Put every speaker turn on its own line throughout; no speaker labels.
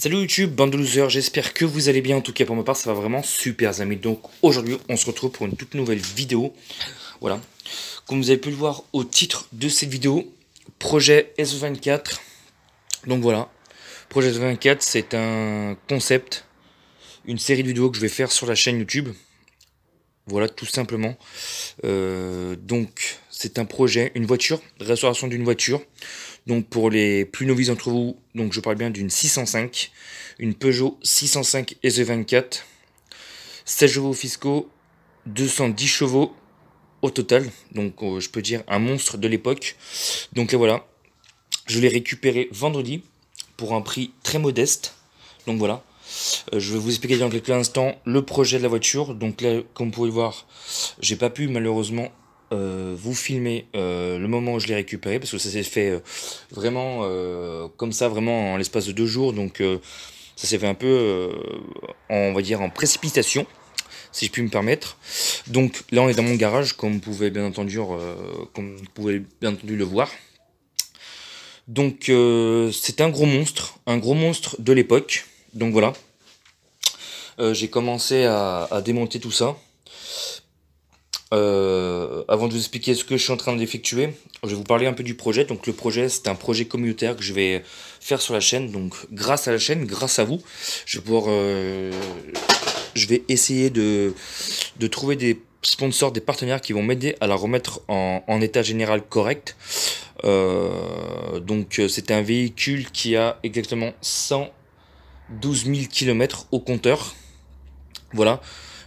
Salut YouTube, bande de losers, j'espère que vous allez bien. En tout cas pour ma part ça va vraiment super les amis. Donc aujourd'hui on se retrouve pour une toute nouvelle vidéo. Voilà, comme vous avez pu le voir au titre de cette vidéo, projet S24. Donc voilà, projet S24 c'est un concept, une série de vidéos que je vais faire sur la chaîne YouTube. Voilà, tout simplement. Donc c'est un projet, une voiture, restauration d'une voiture. Donc pour les plus novices d'entre vous, donc je parle bien d'une 605, une Peugeot 605 SE24, 16 chevaux fiscaux, 210 chevaux au total. Donc je peux dire un monstre de l'époque. Donc là voilà, je l'ai récupéré vendredi pour un prix très modeste. Donc voilà, je vais vous expliquer dans quelques instants le projet de la voiture. Donc là, comme vous pouvez le voir, j'ai pas pu malheureusement vous filmer le moment où je l'ai récupéré parce que ça s'est fait vraiment comme ça, vraiment en l'espace de 2 jours. Donc ça s'est fait un peu, on va dire, en précipitation, si je puis me permettre. Donc là, on est dans mon garage, comme vous pouvez bien entendu, le voir. Donc c'est un gros monstre de l'époque. Donc voilà, j'ai commencé à démonter tout ça. Avant de vous expliquer ce que je suis en train d'effectuer, je vais vous parler un peu du projet. Donc le projet, c'est un projet communautaire que je vais faire sur la chaîne. Donc grâce à la chaîne, grâce à vous, je vais pouvoir, je vais essayer de trouver des sponsors, des partenaires qui vont m'aider à la remettre en état général correct. Donc c'est un véhicule qui a exactement 112 000 km au compteur. Voilà,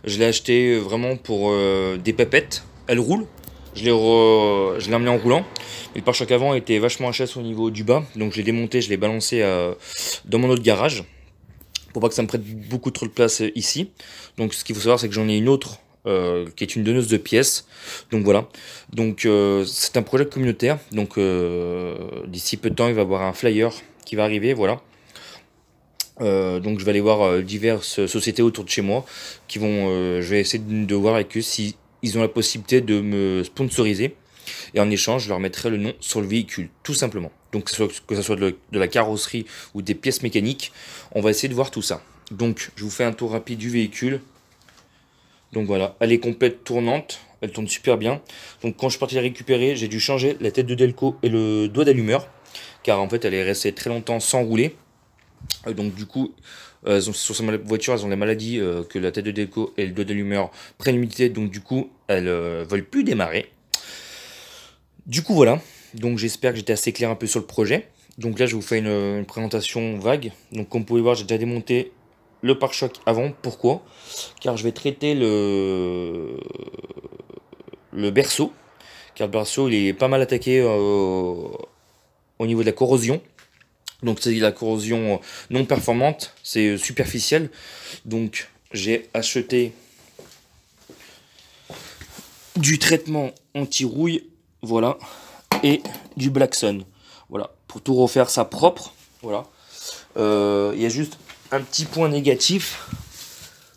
je l'ai acheté vraiment pour des pépettes. Elle roule, je l'ai amené en roulant. Le pare-choc avant était vachement HS au niveau du bas, donc je l'ai démonté, je l'ai balancé dans mon autre garage pour pas que ça me prenne beaucoup trop de place ici. Donc ce qu'il faut savoir, c'est que j'en ai une autre qui est une donneuse de pièces. Donc voilà, donc c'est un projet communautaire. Donc d'ici peu de temps, il va y avoir un flyer qui va arriver, voilà. Donc je vais aller voir diverses sociétés autour de chez moi qui vont, je vais essayer de voir avec eux si ils ont la possibilité de me sponsoriser, et en échange je leur mettrai le nom sur le véhicule tout simplement. Donc que ce soit de la carrosserie ou des pièces mécaniques, on va essayer de voir tout ça. Donc je vous fais un tour rapide du véhicule. Donc voilà, elle est complète tournante, elle tourne super bien. Donc quand je suis parti la récupérer, j'ai dû changer la tête de Delco et le doigt d'allumeur, car en fait elle est restée très longtemps sans rouler. Donc du coup, sur sa voiture, elles ont des maladies que la tête de Delco et le doigt d'allumeur prennent l'humidité. Donc du coup, elles veulent plus démarrer. Du coup voilà, donc j'espère que j'étais assez clair un peu sur le projet. Donc là, je vous fais une présentation vague. Donc comme vous pouvez voir, j'ai déjà démonté le pare-choc avant. Pourquoi? Car je vais traiter le berceau. Car le berceau, il est pas mal attaqué au niveau de la corrosion. Donc c'est la corrosion non performante, c'est superficiel. Donc j'ai acheté du traitement anti-rouille, voilà, et du Blackson, voilà, pour tout refaire ça propre, voilà. Il y a juste un petit point négatif,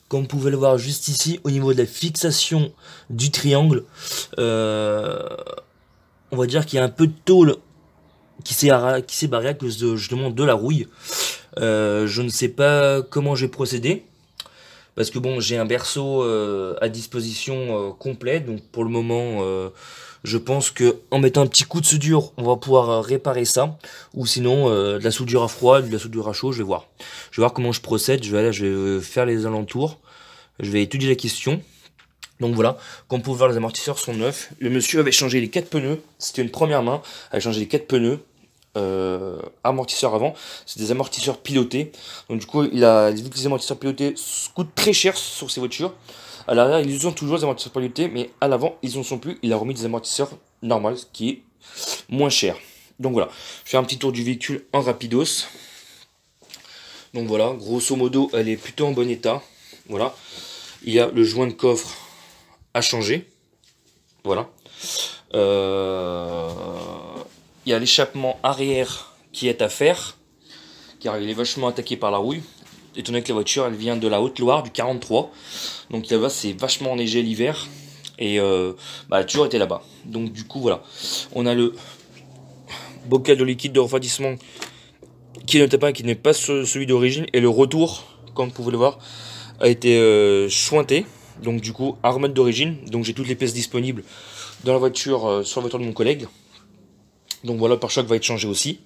comme vous pouvez le voir juste ici, au niveau de la fixation du triangle. On va dire qu'il y a un peu de tôle qui s'est barré à cause de, justement, de la rouille. Je ne sais pas comment j'ai procédé, parce que bon, j'ai un berceau à disposition complet. Donc pour le moment, je pense que en mettant un petit coup de soudure, on va pouvoir réparer ça. Ou sinon, de la soudure à froid, de la soudure à chaud, je vais voir. Je vais voir comment je procède. Je vais faire les alentours. Je vais étudier la question. Donc voilà, comme vous pouvez voir, les amortisseurs sont neufs. Le monsieur avait changé les 4 pneus. C'était une première main. Il avait changé les 4 pneus. Amortisseurs avant, c'est des amortisseurs pilotés. Donc du coup, vu que les amortisseurs pilotés coûtent très cher sur ces voitures, à l'arrière ils ont toujours des amortisseurs pilotés, mais à l'avant ils en sont plus. Il a remis des amortisseurs normaux, ce qui est moins cher. Donc voilà, je fais un petit tour du véhicule en rapidos. Donc voilà, grosso modo, elle est plutôt en bon état. Voilà, il y a le joint de coffre à changer. Voilà. Il y a l'échappement arrière qui est à faire, car il est vachement attaqué par la rouille, étant donné que la voiture elle vient de la Haute-Loire, du 43. Donc là-bas c'est vachement enneigé l'hiver, et elle a toujours été là-bas. Donc du coup voilà, on a le bocal de liquide de refroidissement qui n'est pas celui d'origine, et le retour, comme vous pouvez le voir, a été chointé. Donc du coup, à remettre d'origine. Donc j'ai toutes les pièces disponibles dans la voiture, sur la voiture de mon collègue. Donc voilà, le pare-choc va être changé aussi.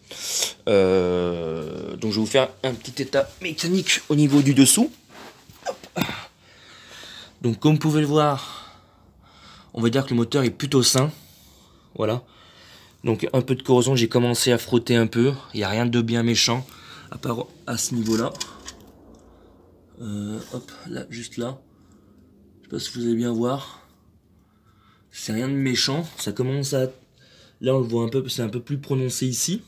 Donc je vais vous faire un petit état mécanique au niveau du dessous. Hop. Donc comme vous pouvez le voir, on va dire que le moteur est plutôt sain. Voilà. Donc un peu de corrosion, j'ai commencé à frotter un peu. Il n'y a rien de bien méchant, à part à ce niveau-là. Hop, là, juste là. Je sais pas si vous allez bien voir. C'est rien de méchant. Ça commence à... Là on le voit un peu, c'est un peu plus prononcé ici.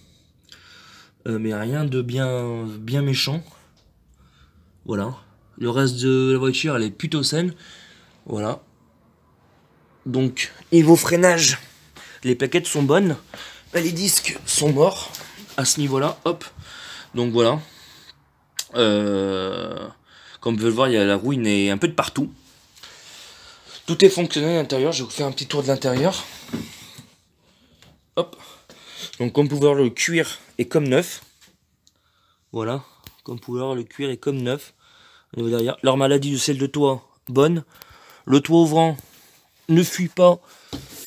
Mais rien de bien méchant. Voilà. Le reste de la voiture, elle est plutôt saine. Voilà. Donc, niveau freinage, les plaquettes sont bonnes. Les disques sont morts à ce niveau-là. Hop. Donc voilà. Comme vous pouvez le voir, il y a la rouille est un peu de partout. Tout est fonctionnel à l'intérieur. Je vais vous faire un petit tour de l'intérieur. Hop. Donc comme vous pouvez voir, le cuir est comme neuf. Voilà. Comme vous pouvez voir, le cuir est comme neuf. Derrière. Leur maladie de selle de toit, bonne. Le toit ouvrant ne fuit pas,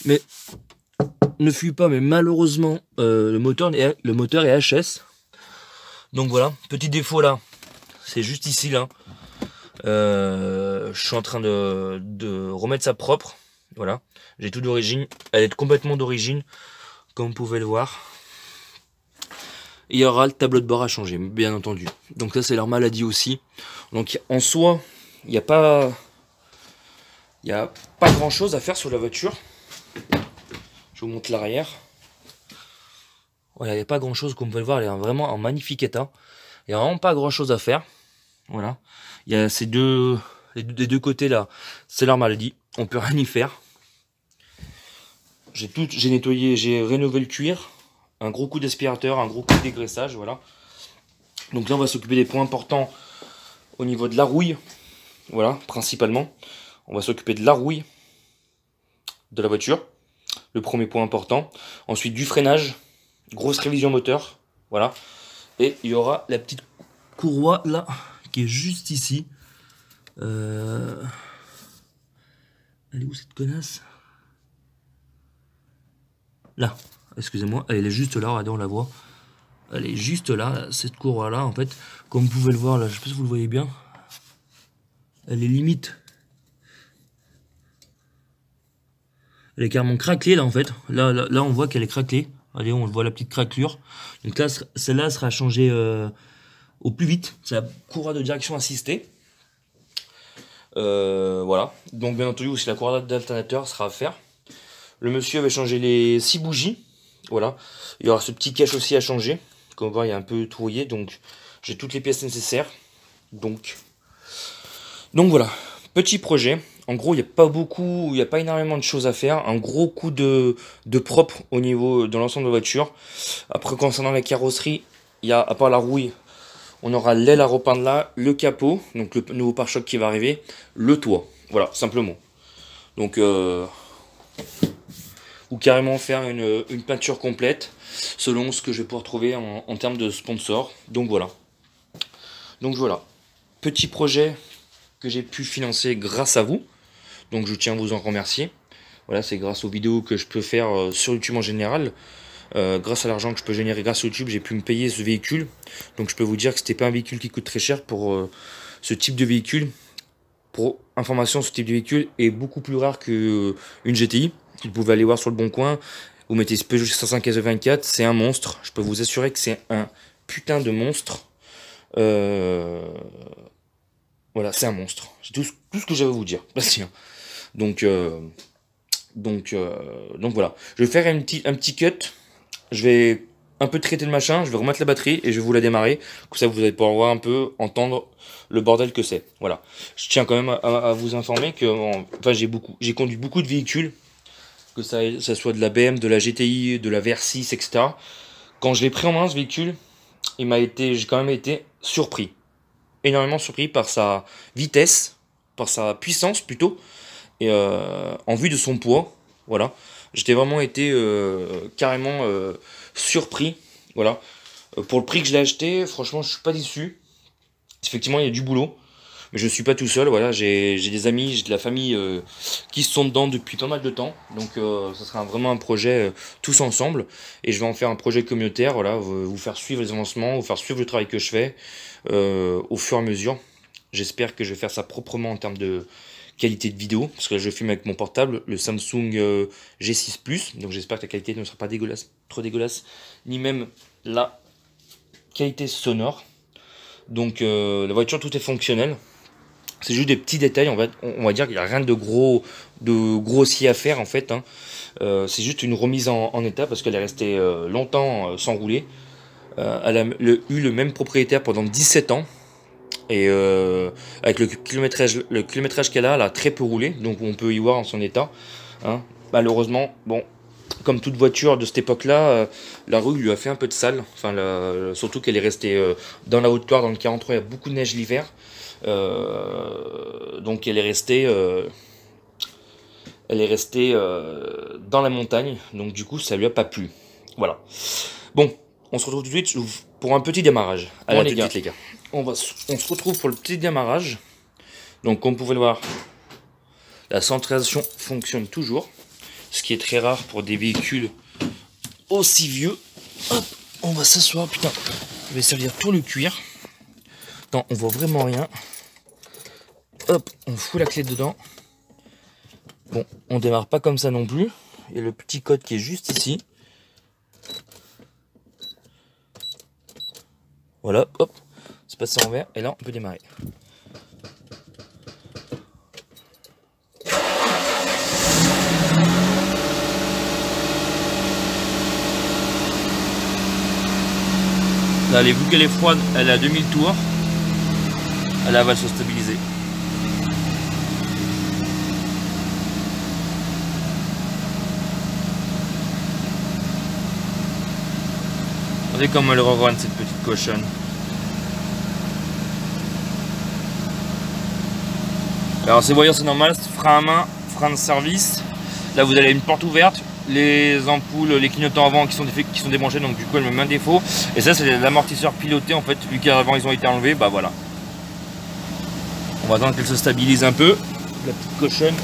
mais malheureusement le moteur est HS. Donc voilà, petit défaut là, c'est juste ici là. Je suis en train de remettre ça propre. Voilà, j'ai tout d'origine, elle est complètement d'origine, comme vous pouvez le voir. Il y aura le tableau de bord à changer, bien entendu. Donc ça c'est leur maladie aussi. Donc en soi, il n'y a pas grand chose à faire sur la voiture. Je vous montre l'arrière. Voilà, il n'y a pas grand chose, comme vous pouvez le voir, elle est vraiment en magnifique état. Il n'y a vraiment pas grand chose à faire. Voilà. Il y a ces des deux côtés là, c'est leur maladie. On peut rien y faire. J'ai nettoyé, j'ai rénové le cuir. Un gros coup d'aspirateur, un gros coup de dégraissage, voilà. Donc là on va s'occuper des points importants au niveau de la rouille. Voilà, principalement. On va s'occuper de la rouille de la voiture. Le premier point important. Ensuite du freinage. Grosse révision moteur. Voilà. Et il y aura la petite courroie là, qui est juste ici. Elle est où cette connasse? Là. Excusez-moi, elle est juste là, regardez, on la voit. Elle est juste là, cette courroie là, en fait. Comme vous pouvez le voir là, je sais pas si vous le voyez bien. Elle est limite. Elle est carrément craquelée là en fait. Là on voit qu'elle est craquelée. Allez, on voit la petite craquelure. Donc là, celle-là sera changée au plus vite. C'est la courroie de direction assistée. Voilà. Donc bien entendu aussi la courroie d'alternateur sera à faire. Le monsieur avait changé les 6 bougies. Voilà. Il y aura ce petit cache aussi à changer. Comme on voit, il est un peu trouillé. Donc j'ai toutes les pièces nécessaires. Donc voilà. Petit projet. En gros, il n'y a pas énormément de choses à faire. Un gros coup de propre au niveau de l'ensemble de la voiture. Après, concernant la carrosserie, il y a, à part la rouille, on aura l'aile à repeindre là, le capot, donc le nouveau pare-choc qui va arriver, le toit. Voilà, simplement. Donc, ou carrément faire une peinture complète, selon ce que je vais pouvoir trouver en termes de sponsor. Donc voilà. Petit projet que j'ai pu financer grâce à vous. Donc je tiens à vous en remercier. Voilà, c'est grâce aux vidéos que je peux faire sur YouTube en général. Grâce à l'argent que je peux générer grâce à YouTube, j'ai pu me payer ce véhicule. Donc je peux vous dire que c'était pas un véhicule qui coûte très cher pour ce type de véhicule. Pour information, ce type de véhicule est beaucoup plus rare qu'une GTI. Vous pouvez aller voir sur le Bon Coin. Vous mettez Peugeot 605 S24, c'est un monstre. Je peux vous assurer que c'est un putain de monstre. Voilà, c'est un monstre. C'est tout ce que j'avais à vous dire. Merci. Donc voilà. Je vais faire un petit cut. Je vais un peu traiter le machin. Je vais remettre la batterie et je vais vous la démarrer. Comme ça, vous allez pouvoir un peu entendre le bordel que c'est. Voilà. Je tiens quand même à vous informer que enfin, j'ai conduit beaucoup de véhicules. Que ça soit de la BM, de la GTI, de la VR6, etc. Quand je l'ai pris en main, ce véhicule, j'ai quand même été surpris. Énormément surpris par sa vitesse, par sa puissance plutôt, et en vue de son poids, voilà. J'étais vraiment été carrément surpris, voilà. Pour le prix que je l'ai acheté, franchement, je suis pas déçu. Effectivement, il y a du boulot. Mais je suis pas tout seul, voilà, j'ai des amis, j'ai de la famille qui sont dedans depuis pas mal de temps. Donc ça sera vraiment un projet tous ensemble. Et je vais en faire un projet communautaire, voilà, vous faire suivre les avancements, vous faire suivre le travail que je fais au fur et à mesure. J'espère que je vais faire ça proprement en termes de qualité de vidéo. Parce que là, je filme avec mon portable, le Samsung G6 Plus. Donc j'espère que la qualité ne sera pas dégueulasse, trop dégueulasse. Ni même la qualité sonore. Donc la voiture, tout est fonctionnel. C'est juste des petits détails, on va dire qu'il n'y a rien de grossier à faire en fait. Hein. C'est juste une remise en état parce qu'elle est restée longtemps sans rouler. Elle a eu le même propriétaire pendant 17 ans. Et avec le kilométrage qu'elle a très peu roulé. Donc on peut y voir en son état. Hein. Malheureusement, bon, comme toute voiture de cette époque-là, la rue lui a fait un peu de sale. Enfin, surtout qu'elle est restée dans la Haute-Loire, dans le 43, il y a beaucoup de neige l'hiver. Donc elle est restée dans la montagne, donc du coup ça lui a pas plu. Voilà. Bon, on se retrouve tout de suite pour un petit démarrage. Allez, bon, les gars. On se retrouve pour le petit démarrage. Donc comme vous pouvez le voir, la centralisation fonctionne toujours, ce qui est très rare pour des véhicules aussi vieux. Hop, on va s'asseoir, putain, je vais servir tout le cuir. Non, on voit vraiment rien. Hop, on fout la clé dedans. Bon, on démarre pas comme ça non plus. Il y a le petit code qui est juste ici. Voilà, hop, c'est passé en vert et là on peut démarrer. Là, vu qu'elle est froide, elle est à 2000 tours. Là, elle va se stabiliser. Regardez comment elle ronronne, cette petite cochonne. Alors ces voyants c'est normal, frein à main, frein de service. Là vous avez une porte ouverte, les ampoules, les clignotants avant qui sont débranchés, donc du coup elle me met un défaut. Et ça c'est l'amortisseur piloté en fait, vu qu'avant ils ont été enlevés, bah voilà. On va attendre qu'elle se stabilise un peu, la petite cochonne.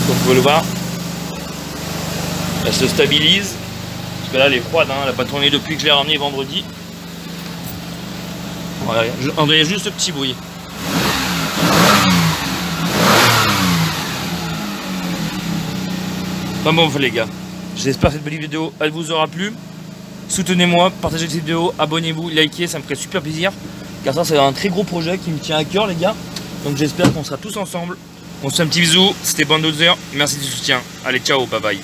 Comme vous pouvez le voir, elle se stabilise. Parce que là elle est froide, hein, elle n'a pas tourné depuis que je l'ai ramenée vendredi. Voilà, on a juste ce petit bruit. Enfin bon les gars, j'espère que cette belle vidéo elle vous aura plu. Soutenez-moi, partagez cette vidéo, abonnez-vous, likez, ça me ferait super plaisir. Car ça c'est un très gros projet qui me tient à cœur les gars. Donc j'espère qu'on sera tous ensemble. On se fait un petit bisou, c'était Bandozer, merci du soutien. Allez ciao, bye bye.